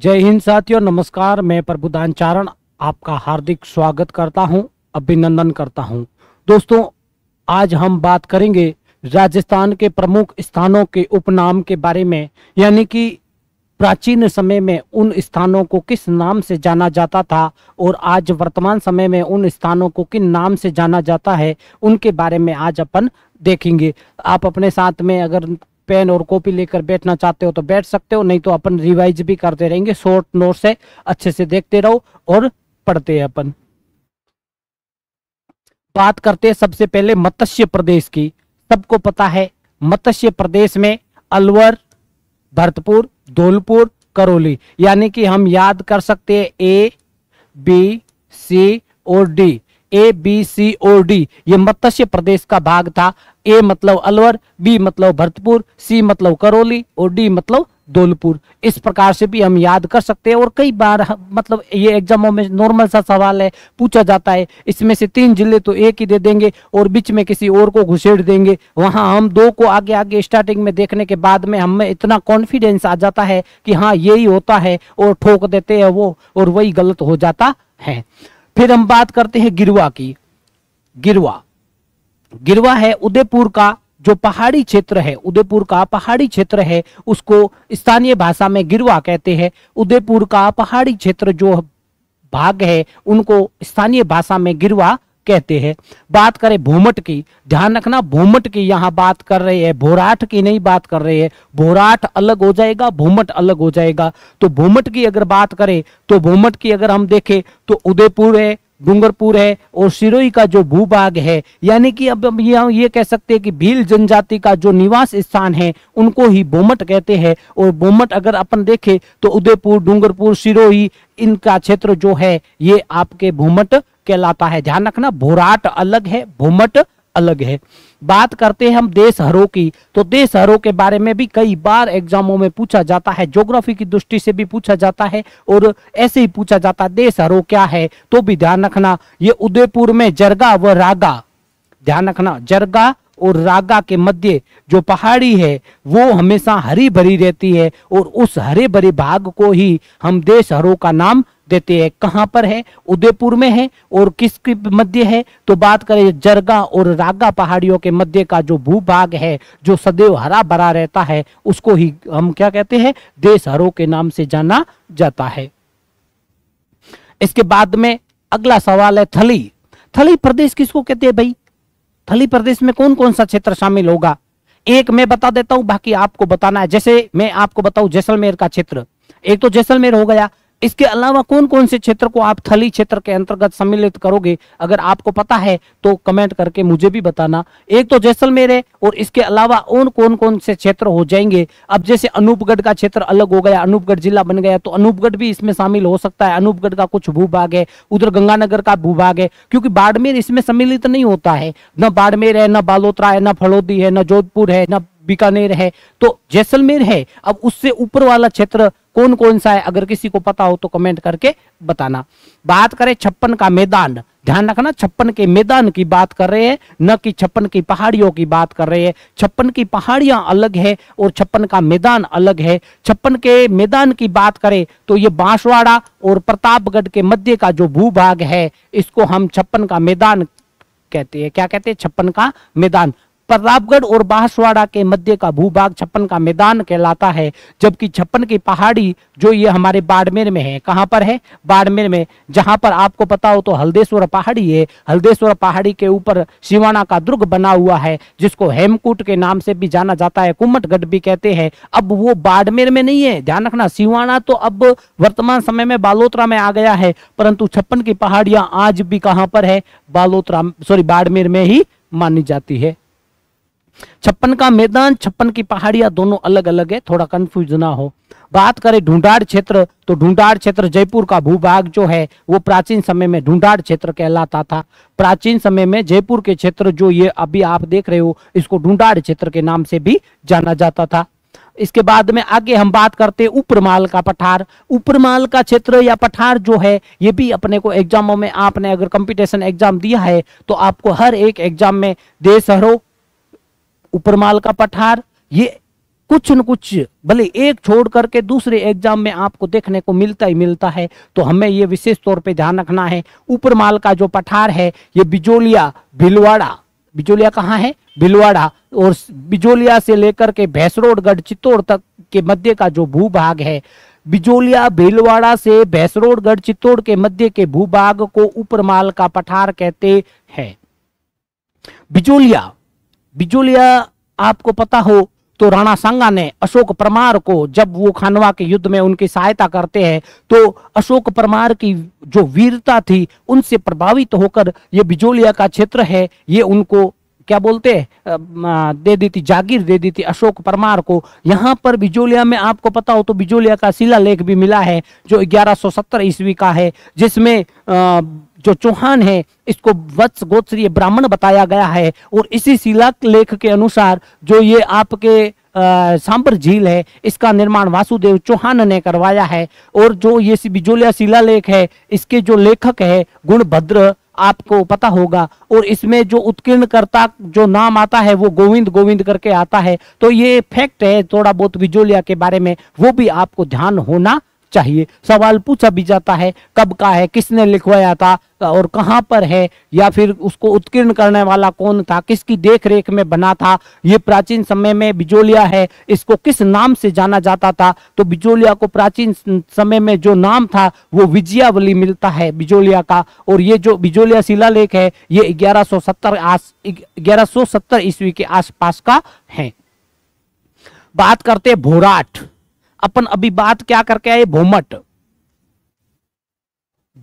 जय हिंद साथियों, नमस्कार। मैं प्रभुदान चारण आपका हार्दिक स्वागत करता हूं, अभिनंदन करता हूं। दोस्तों, आज हम बात करेंगे राजस्थान के प्रमुख स्थानों के उपनाम के बारे में, यानी कि प्राचीन समय में उन स्थानों को किस नाम से जाना जाता था और आज वर्तमान समय में उन स्थानों को किन नाम से जाना जाता है, उनके बारे में आज अपन देखेंगे। आप अपने साथ में अगर पेन और कॉपी लेकर बैठना चाहते हो तो बैठ सकते हो, नहीं तो अपन रिवाइज भी करते रहेंगे। शॉर्ट नोट से अच्छे से देखते रहो और पढ़ते हैं। अपन बात करते हैं सबसे पहले मत्स्य प्रदेश की। सबको पता है मत्स्य प्रदेश में अलवर, भरतपुर, धौलपुर, करौली, यानी कि हम याद कर सकते हैं ए बी सी और डी। ए बी सी और डी ये मत्स्य प्रदेश का भाग था। ए मतलब अलवर, बी मतलब भरतपुर, सी मतलब करौली और डी मतलब धौलपुर। इस प्रकार से भी हम याद कर सकते हैं। और कई बार मतलब ये एग्जामों में नॉर्मल सा सवाल है, पूछा जाता है इसमें से 3 जिले तो एक ही दे देंगे और बीच में किसी और को घुसेड़ देंगे। वहां हम 2 को आगे आगे स्टार्टिंग में देखने के बाद में हमें इतना कॉन्फिडेंस आ जाता है कि हाँ यही होता है, और ठोक देते हैं वो, और वही गलत हो जाता है। फिर हम बात करते हैं गिरवा की। गिरवा है उदयपुर का जो पहाड़ी क्षेत्र है, उदयपुर का पहाड़ी क्षेत्र है, उसको स्थानीय भाषा में गिरवा कहते हैं। उदयपुर का पहाड़ी क्षेत्र जो भाग है उनको स्थानीय भाषा में गिरवा कहते हैं। बात करें भूमट की, ध्यान रखना भूमट की यहाँ बात कर रहे हैं, भोराठ की नहीं बात कर रहे हैं। भोराठ अलग हो जाएगा, भूमट अलग हो जाएगा। तो भूमट की अगर बात करें तो भूमट की अगर हम देखें तो उदयपुर है, डूंगरपुर है और सिरोही का जो भूभाग है, यानी कि अब हम ये कह सकते हैं कि भील जनजाति का जो निवास स्थान है उनको ही भूमट कहते हैं। और भूमट अगर अपन देखें तो उदयपुर, डूंगरपुर, सिरोही इनका क्षेत्र जो है ये आपके भूमट कहलाता है। ध्यान रखना भोराट अलग है, भूमट अलग है। बात करते हैं हम देशहरों की, तो देशहरों के बारे में भी कई बार एग्जामों में पूछा जाता है, ज्योग्राफी की दृष्टि से भी पूछा जाता है और ऐसे ही पूछा जाता है देशहरों क्या है। तो भी ध्यान रखना ये उदयपुर में जरगा व रागा, ध्यान रखना जरगा और रागा के मध्य जो पहाड़ी है वो हमेशा हरी भरी रहती है और उस हरे भरे भाग को ही हम देशहरों का नाम देते हैं। कहां पर है? उदयपुर में है। और किसके मध्य है? तो बात करें जरगा और रागा पहाड़ियों के मध्य का जो भूभाग है जो सदैव हरा भरा रहता है उसको ही हम क्या कहते हैं? देशहरों के नाम से जाना जाता है। इसके बाद में अगला सवाल है थली। थली प्रदेश किसको कहते हैं भाई? थली प्रदेश में कौन कौन सा क्षेत्र शामिल होगा? एक मैं बता देता हूं, बाकी आपको बताना है। जैसे मैं आपको बताऊं जैसलमेर का क्षेत्र, एक तो जैसलमेर हो गया। इसके अलावा कौन कौन से क्षेत्र को आप थली क्षेत्र के अंतर्गत सम्मिलित करोगे? अगर आपको पता है तो कमेंट करके मुझे भी बताना। एक तो जैसलमेर है और इसके अलावा और कौन कौन से क्षेत्र हो जाएंगे? अब जैसे अनूपगढ़ का क्षेत्र अलग हो गया, अनूपगढ़ जिला बन गया, तो अनूपगढ़ भी इसमें शामिल हो सकता है। अनूपगढ़ का कुछ भूभाग है, उधर गंगानगर का भूभाग है, क्योंकि बाड़मेर इसमें सम्मिलित नहीं होता है। न बाड़मेर है, न बालोतरा है, न फलोदी है, न जोधपुर है, न बीकानेर है, तो जैसलमेर है। अब उससे ऊपर वाला क्षेत्र कौन कौन सा है? अगर किसी को पता हो तो कमेंट करके बताना। बात करें 56 का मैदान, ध्यान रखना 56 के मैदान की बात कर रहे हैं, न कि 56 की पहाड़ियों की बात कर रहे हैं। 56 की पहाड़ियां अलग है और 56 का मैदान अलग है। 56 के मैदान की बात करें तो ये बांसवाड़ा और प्रतापगढ़ के मध्य का जो भूभाग है इसको हम 56 का मैदान कहते हैं। क्या कहते हैं? 56 का मैदान। प्रतापगढ़ और बांसवाड़ा के मध्य का भूभाग 56 का मैदान कहलाता है। जबकि 56 की पहाड़ी जो ये हमारे बाड़मेर में है, कहां पर है? बाड़मेर में। जहां पर आपको पता हो तो हल्देश्वर पहाड़ी है। हल्देश्वर पहाड़ी के ऊपर सिवाना का दुर्ग बना हुआ है जिसको हेमकूट के नाम से भी जाना जाता है, कुम्मटगढ़ भी कहते हैं। अब वो बाड़मेर में नहीं है, ध्यान रखना। सिवाना तो अब वर्तमान समय में बालोतरा में आ गया है, परंतु 56 की पहाड़ियां आज भी कहां पर है? बाड़मेर में ही मानी जाती है। 56 का मैदान, 56 की पहाड़ियां दोनों अलग अलग है, थोड़ा कंफ्यूज ना हो। बात करें ढूंढाड़ क्षेत्र, तो ढूंढाड़ क्षेत्र जयपुर का भूभाग जो है वो प्राचीन समय में ढूंढाड़ क्षेत्र कहलाता था। प्राचीन समय में जयपुर के क्षेत्र जो ये अभी आप देख रहे हो इसको ढूंढाड़ क्षेत्र के नाम से भी जाना जाता था। इसके बाद में आगे हम बात करते हैं उपरमाल का पठार। उपरमाल का क्षेत्र या पठार जो है ये भी अपने को एग्जामों में, आपने अगर कंपटीशन एग्जाम दिया है तो आपको हर एक एग्जाम में देशहरों, उपरमाल का पठार, ये कुछ न कुछ भले एक छोड़ करके दूसरे एग्जाम में आपको देखने को मिलता ही मिलता है, तो हमें ये विशेष तौर पे ध्यान रखना है। ऊपरमाल का जो पठार है ये बिजोलिया भीलवाड़ा, बिजोलिया कहाँ है? भीलवाड़ा, और बिजोलिया से लेकर के भैंसरोडगढ़ चित्तौड़ तक के मध्य का जो भूभाग है, बिजोलिया भीलवाड़ा से भैंसरोडगढ़ चित्तौड़ के मध्य के भूभाग को ऊपरमाल का पठार कहते हैं। बिजोलिया, बिजोलिया आपको पता हो तो राणा सांगा ने अशोक परमार को, जब वो खानवा के युद्ध में उनकी सहायता करते हैं, तो अशोक परमार की जो वीरता थी उनसे प्रभावित होकर ये बिजोलिया का क्षेत्र है, ये उनको क्या बोलते हैं, दे दी थी, जागीर दे दी थी अशोक परमार को। यहाँ पर बिजोलिया में आपको पता हो तो बिजोलिया का शिलालेख भी मिला है जो 1170 ईस्वी का है, जिसमें जो चौहान है इसको वत्स गोत्रीय ब्राह्मण बताया गया है। और इसी शिलालेख के अनुसार जो ये आपके सांबर झील है इसका निर्माण वासुदेव चौहान ने करवाया है। और जो ये बिजोलिया शिलालेख है इसके जो लेखक है गुणभद्र, आपको पता होगा, और इसमें जो उत्कीर्णकर्ता जो नाम आता है वो गोविंद गोविंद करके आता है। तो ये फैक्ट है थोड़ा बहुत बिजोलिया के बारे में, वो भी आपको ध्यान होना चाहिए। सवाल पूछा भी जाता है कब का है, किसने लिखवाया था और कहां पर है, या फिर उसको उत्कीर्ण करने वाला कौन था, किसकी देखरेख में बना था। ये प्राचीन समय में बिजोलिया है इसको किस नाम से जाना जाता था, तो बिजोलिया को प्राचीन समय में जो नाम था वो विजयावली मिलता है बिजोलिया का। और ये जो बिजोलिया शिलालेख है ये 1170 ईस्वी के आसपास का है। बात करते हैं भोराट। अपन अभी बात क्या करके आए, भोमट।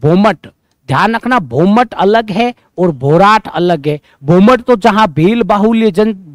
भोमट ध्यान रखना, भोमट अलग है और भोराट अलग है। भोमट तो जहां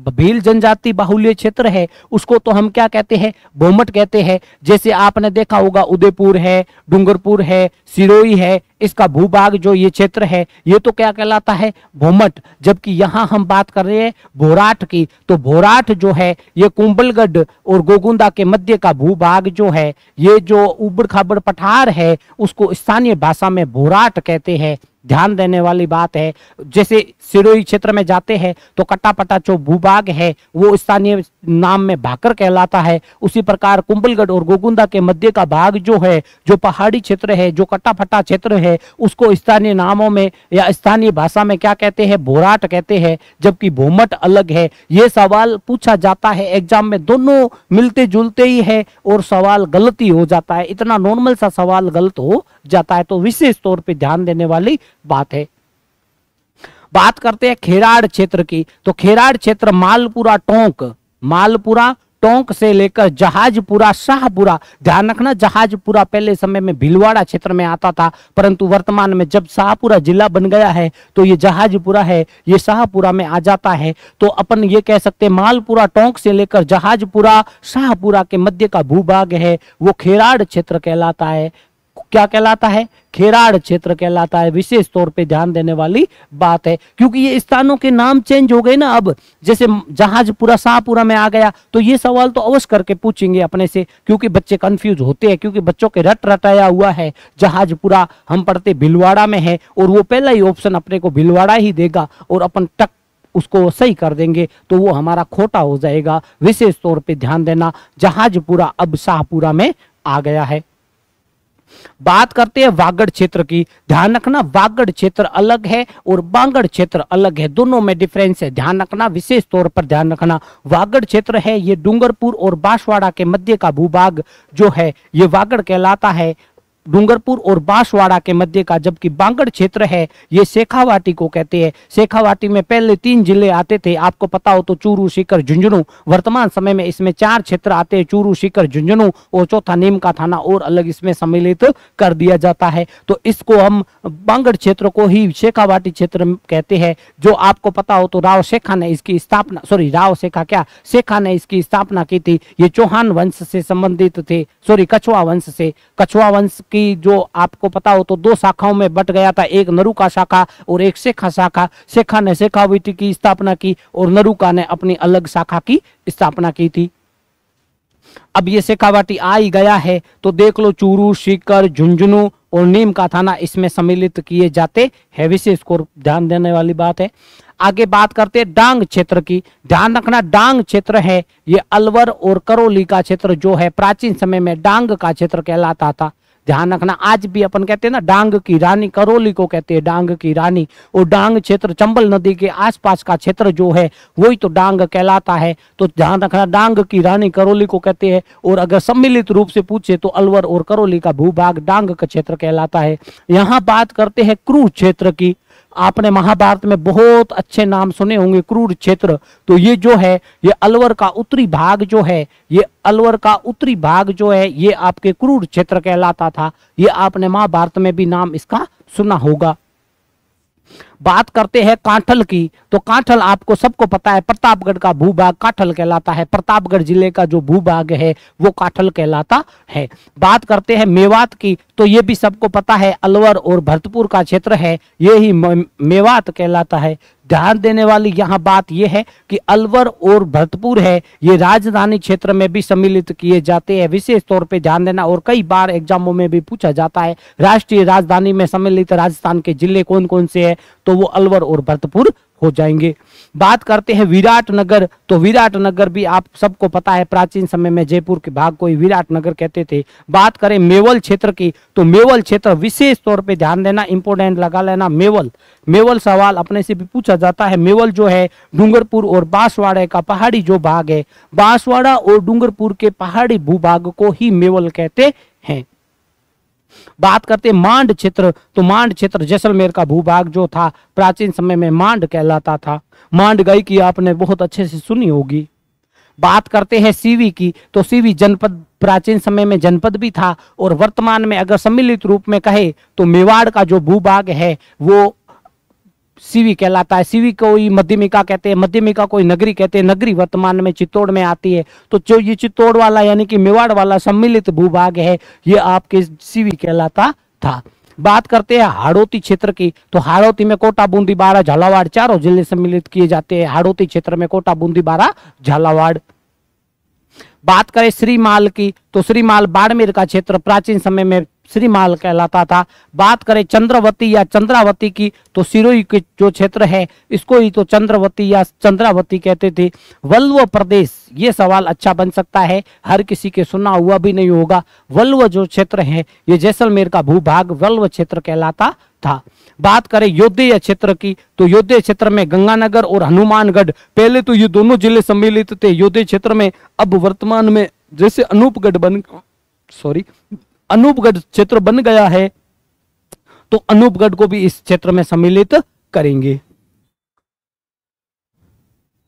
भील जनजाति बाहुल्य क्षेत्र है उसको तो हम क्या कहते हैं, भोमट कहते हैं। जैसे आपने देखा होगा उदयपुर है, डूंगरपुर है, सिरोही है, इसका भूभाग जो ये क्षेत्र है ये तो क्या कहलाता है, भोमट। जबकि यहाँ हम बात कर रहे हैं भोराट की, तो भोराट जो है ये कुंभलगढ़ और गोगुंदा के मध्य का भूभाग जो है, ये जो उबड़ खाबड़ पठार है उसको स्थानीय भाषा में भोराट कहते हैं। ध्यान देने वाली बात है, जैसे सिरोही क्षेत्र में जाते हैं तो कट्टापट्टा जो भूभाग है वो स्थानीय नाम में भाकर कहलाता है। उसी प्रकार कुंभलगढ़ और गोगुंदा के मध्य का भाग जो है, जो पहाड़ी क्षेत्र है, जो कट्टापट्टा क्षेत्र है, उसको स्थानीय नामों में या स्थानीय भाषा में क्या कहते हैं, भोराट कहते हैं। जबकि भोमट अलग है। ये सवाल पूछा जाता है एग्जाम में, दोनों मिलते जुलते ही है और सवाल गलत ही हो जाता है, इतना नॉर्मल सा सवाल गलत हो जाता है। तो विशेष तौर पे ध्यान देने वाली बात है। बात करते हैं खेराड़ क्षेत्र की, तो खेराड़ क्षेत्र मालपुरा टोंक से लेकर जहाजपुरा शाहपुरा। ध्यान रखना जहाजपुरा पहले समय में भीलवाड़ा क्षेत्र में आता था, परंतु वर्तमान में जब शाहपुरा जिला बन गया है तो ये जहाजपुरा है, ये शाहपुरा में आ जाता है। तो अपन ये कह सकते हैं मालपुरा टोंक से लेकर जहाजपुरा शाहपुरा के मध्य का भूभाग है वो खेराड़ क्षेत्र कहलाता है। क्या कहलाता है, खेराड़ क्षेत्र कहलाता है। विशेष तौर पे ध्यान देने वाली बात है, क्योंकि ये स्थानों के नाम चेंज हो गए ना। अब जैसे जहाजपुरा शाहपुरा में आ गया तो ये सवाल तो अवश्य करके पूछेंगे अपने से, क्योंकि बच्चे कंफ्यूज होते हैं, क्योंकि बच्चों के रट रटाया हुआ है। जहाजपुरा हम पढ़ते भीलवाड़ा में है और वो पहला ही ऑप्शन अपने को भीलवाड़ा ही देगा और अपन टक उसको सही कर देंगे तो वो हमारा खोटा हो जाएगा। विशेष तौर पे ध्यान देना, जहाजपुरा अब शाहपुरा में आ गया है। बात करते हैं वागड़ क्षेत्र की। ध्यान रखना वागड़ क्षेत्र अलग है और बांगड़ क्षेत्र अलग है, दोनों में डिफरेंस है। ध्यान रखना, विशेष तौर पर ध्यान रखना। वागड़ क्षेत्र है ये डूंगरपुर और बांसवाड़ा के मध्य का भूभाग जो है ये वागड़ कहलाता है, डूंगरपुर और बांसवाड़ा के मध्य का। जबकि बांगड़ क्षेत्र है ये शेखावाटी को कहते हैं। शेखावाटी में पहले 3 जिले आते थे, आपको पता हो तो चूरू, सीकर, झुंझुनू। वर्तमान समय में इसमें 4 क्षेत्र आते हैं, चूरू, सीकर, झुंझुनू, और चौथा नीम का थाना और अलग इसमें सम्मिलित कर दिया जाता है। तो इसको हम बांगड़ क्षेत्र को ही शेखावाटी क्षेत्र कहते हैं। जो आपको पता हो तो राव शेखा ने इसकी स्थापना, शेखा ने इसकी स्थापना की थी। ये चौहान वंश से संबंधित थे, कछवा वंश से। कछवा वंश की जो आपको पता हो तो 2 शाखाओं में बट गया था, एक नरुका शाखा और एक शेखा शाखा। शेखा ने शेखावाटी की स्थापना की और नरुका ने अपनी अलग शाखा की स्थापना की थी। अब ये शेखावाटी आ ही गया है तो देख लो चूरू, सीकर, झुंझुनू और नीम का थाना इसमें सम्मिलित किए जाते हैं। विशेष को ध्यान देने वाली बात है। आगे बात करते हैं डांग क्षेत्र की। ध्यान रखना, डांग क्षेत्र है ये अलवर और करौली का क्षेत्र जो है प्राचीन समय में डांग का क्षेत्र कहलाता था। ध्यान रखना, आज भी अपन कहते हैं ना डांग की रानी, करौली को कहते हैं डांग की रानी। और डांग क्षेत्र चंबल नदी के आसपास का क्षेत्र जो है वही तो डांग कहलाता है। तो ध्यान रखना, डांग की रानी करौली को कहते हैं। और अगर सम्मिलित रूप से पूछे तो अलवर और करौली का भूभाग डांग का क्षेत्र कहलाता है। यहाँ बात करते हैं क्रूर क्षेत्र की। आपने महाभारत में बहुत अच्छे नाम सुने होंगे क्रूर क्षेत्र। तो ये जो है ये अलवर का उत्तरी भाग जो है, ये अलवर का उत्तरी भाग जो है ये आपके क्रूर क्षेत्र कहलाता था। ये आपने महाभारत में भी नाम इसका सुना होगा। बात करते हैं कांठल की। तो कांठल आपको सबको पता है प्रतापगढ़ का भूभाग कांठल कहलाता है। प्रतापगढ़ जिले का जो भूभाग है वो कांठल कहलाता है। बात करते हैं मेवात की। तो ये भी सबको पता है अलवर और भरतपुर का क्षेत्र है, ये ही मेवात कहलाता है। ध्यान देने वाली यहाँ बात यह है कि अलवर और भरतपुर है ये राजधानी क्षेत्र में भी सम्मिलित किए जाते हैं, विशेष तौर पे ध्यान देना। और कई बार एग्जामों में भी पूछा जाता है राष्ट्रीय राजधानी में सम्मिलित राजस्थान के जिले कौन कौन से हैं, तो वो अलवर और भरतपुर हो जाएंगे। बात करते हैं विराटनगर। तो विराटनगर भी आप सबको पता है प्राचीन समय में जयपुर के भाग को ही विराटनगर कहते थे। बात करें मेवल क्षेत्र की। तो मेवल क्षेत्र विशेष तौर पे ध्यान देना, इंपोर्टेंट लगा लेना। मेवल सवाल अपने से भी पूछा जाता है। मेवल जो है डूंगरपुर और बांसवाड़ा का पहाड़ी जो भाग है, बांसवाड़ा और डूंगरपुर के पहाड़ी भूभाग को ही मेवल कहते हैं। बात करते हैं मांड क्षेत्र। तो मांड क्षेत्र जैसलमेर का भूभाग जो था प्राचीन समय में मांड कहलाता था। मांड गाय की आपने बहुत अच्छे से सुनी होगी। बात करते हैं सीवी की। तो सीवी जनपद प्राचीन समय में जनपद भी था और वर्तमान में अगर सम्मिलित रूप में कहे तो मेवाड़ का जो भूभाग है वो सीवी कहलाता है। सीवी को ही मध्यमिका कहते हैं, मध्यमिका को ही नगरी कहते हैं। नगरी वर्तमान में चित्तौड़ में आती है। तो जो ये चित्तौड़ वाला यानी कि मेवाड़ वाला सम्मिलित भूभाग है ये आपके सीवी कहलाता था। बात करते हैं हाड़ौती क्षेत्र की। तो हाड़ौती में कोटा, बूंदी, बारा, झालावाड़ चारों जिले सम्मिलित किए जाते हैं। हाड़ौती क्षेत्र में कोटा, बूंदी, बारा, झालावाड़। बात करें श्रीमाल की। तो श्रीमाल बाड़मेर का क्षेत्र प्राचीन समय में श्रीमाल कहलाता था। बात करें चंद्रवती या चंद्रावती की। तो सिरोही के जो क्षेत्र है इसको ही तो चंद्रवती या चंद्रावती कहते थे। वल्लभ प्रदेश, ये सवाल अच्छा बन सकता है, हर किसी के सुना हुआ भी नहीं होगा। वल्लभ जो क्षेत्र है ये जैसलमेर का भूभाग वल्लभ क्षेत्र कहलाता था। बात करें योध्या क्षेत्र की। तो योध्या क्षेत्र में गंगानगर और हनुमानगढ़, पहले तो ये दोनों जिले सम्मिलित थे योध्या क्षेत्र में। अब वर्तमान में जैसे अनूपगढ़ क्षेत्र बन गया है तो अनूपगढ़ को भी इस क्षेत्र में सम्मिलित करेंगे।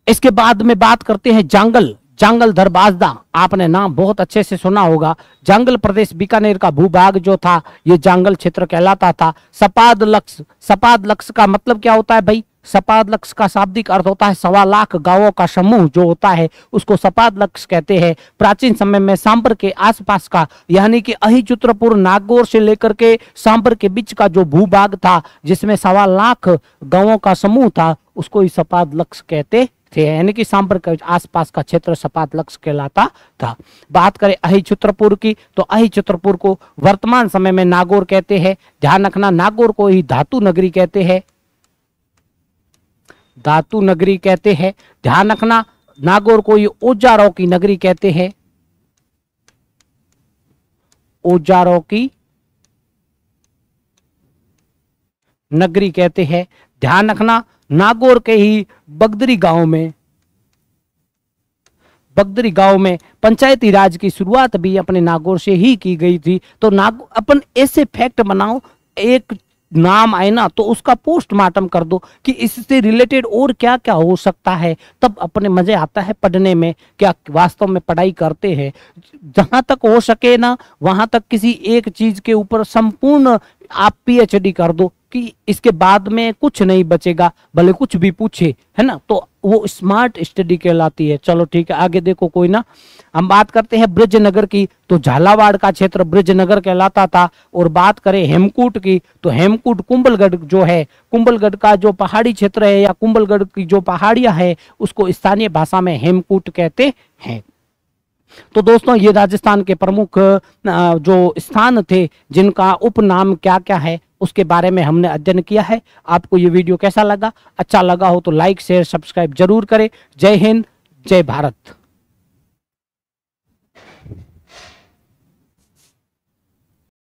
इसके बाद में बात करते हैं जांगल धरबाजदा। आपने नाम बहुत अच्छे से सुना होगा। जांगल प्रदेश बीकानेर का भूभाग जो था ये जांगल क्षेत्र कहलाता था। सपाद लक्ष्य का मतलब क्या होता है भाई? सपाद लक्ष्य का शाब्दिक अर्थ होता है 1.25 लाख गांवों का समूह जो होता है उसको सपाद लक्ष्य कहते हैं। प्राचीन समय में सांबर के आसपास का यानी कि अहिचित्रपुर, नागौर से लेकर के सांबर के बीच का जो भूभाग था जिसमें 1.25 लाख गांवों का समूह था उसको ही सपाद लक्ष्य कहते थे, यानी कि सांबर के आसपास का क्षेत्र सपाद लक्ष्य कहलाता था। बात करें अहिचित्रपुर की। तो अहिचित्रपुर को वर्तमान समय में नागौर कहते हैं। ध्यान रखना, नागौर को ही धातु नगरी कहते हैं, धातु नगरी कहते हैं। ध्यान रखना, नागौर को ही औजारों की नगरी कहते हैं, औजारों की नगरी कहते हैं। ध्यान रखना, नागौर के ही बगदरी गांव में पंचायती राज की शुरुआत भी अपने नागौर से ही की गई थी। तो अपन ऐसे फैक्ट बनाओ, एक नाम आए ना तो उसका पोस्टमार्टम कर दो कि इससे रिलेटेड और क्या क्या हो सकता है, तब अपने मजे आता है पढ़ने में, क्या वास्तव में पढ़ाई करते हैं। जहां तक हो सके ना वहां तक किसी एक चीज के ऊपर संपूर्ण आप पीएचडी कर दो कि इसके बाद में कुछ नहीं बचेगा, भले कुछ भी पूछे, है ना, तो वो स्मार्ट स्टडी कहलाती है। चलो ठीक है, आगे देखो कोई ना। हम बात करते हैं ब्रजनगर की। तो झालावाड़ का क्षेत्र ब्रजनगर कहलाता था। और बात करें हेमकूट की। तो हेमकूट कुंभलगढ़ जो है, कुंभलगढ़ का जो पहाड़ी क्षेत्र है या कुंभलगढ़ की जो पहाड़ियां है उसको स्थानीय भाषा में हेमकूट कहते हैं। तो दोस्तों ये राजस्थान के प्रमुख जो स्थान थे जिनका उपनाम क्या क्या है उसके बारे में हमने अध्ययन किया है। आपको ये वीडियो कैसा लगा? अच्छा लगा हो तो लाइक शेयर सब्सक्राइब जरूर करें। जय हिंद, जय भारत।